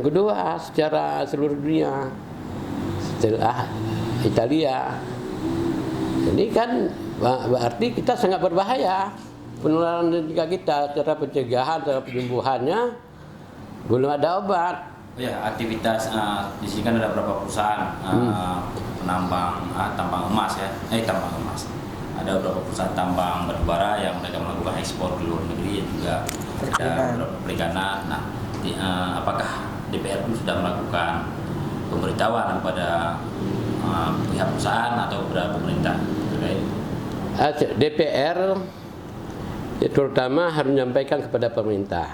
Kedua, secara seluruh dunia, setelah Italia, ini kan berarti kita sangat berbahaya. Penularan kita, cara pencegahan, cara penyembuhannya belum ada obat. Ya, aktivitas di sini kan ada beberapa perusahaan penambang tambang emas ya, tambang emas. Ada beberapa perusahaan tambang batubara yang mereka melakukan ekspor ke luar negeri, juga ada beberapa perikanan. Nah, apakah DPR pun sudah melakukan pemberitahuan kepada pihak perusahaan atau kepada pemerintah terkait? DPR terutama harus menyampaikan kepada pemerintah.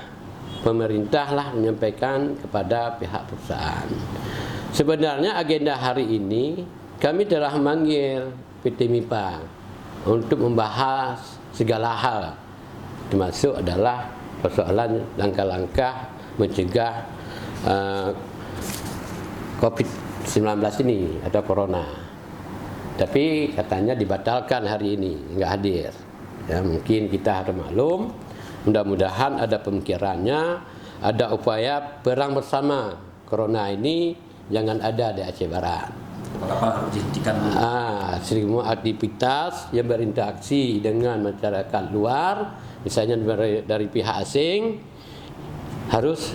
Pemerintahlah menyampaikan kepada pihak perusahaan. Sebenarnya agenda hari ini kami telah memanggil PT MIPA untuk membahas segala hal, termasuk adalah persoalan langkah-langkah mencegah COVID-19 ini atau Corona. Tapi katanya dibatalkan hari ini, nggak hadir. Ya, mungkin kita harus maklum. Mudah-mudahan ada pemikirannya, ada upaya perang bersama Corona ini jangan ada di Aceh Barat. Apakah harus dihentikan dulu? Semua aktivitas yang berinteraksi dengan masyarakat luar, misalnya dari pihak asing, harus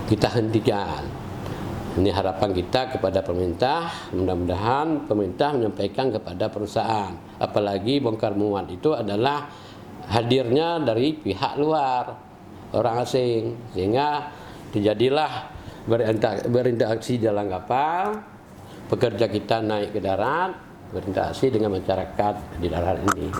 kita hentikan. Ini harapan kita kepada pemerintah. Mudah-mudahan pemerintah menyampaikan kepada perusahaan. Apalagi bongkar muat itu adalah hadirnya dari pihak luar, orang asing, sehingga terjadilah berinteraksi dalam kapal. Pekerja kita naik ke darat, berinteraksi dengan masyarakat di darat ini.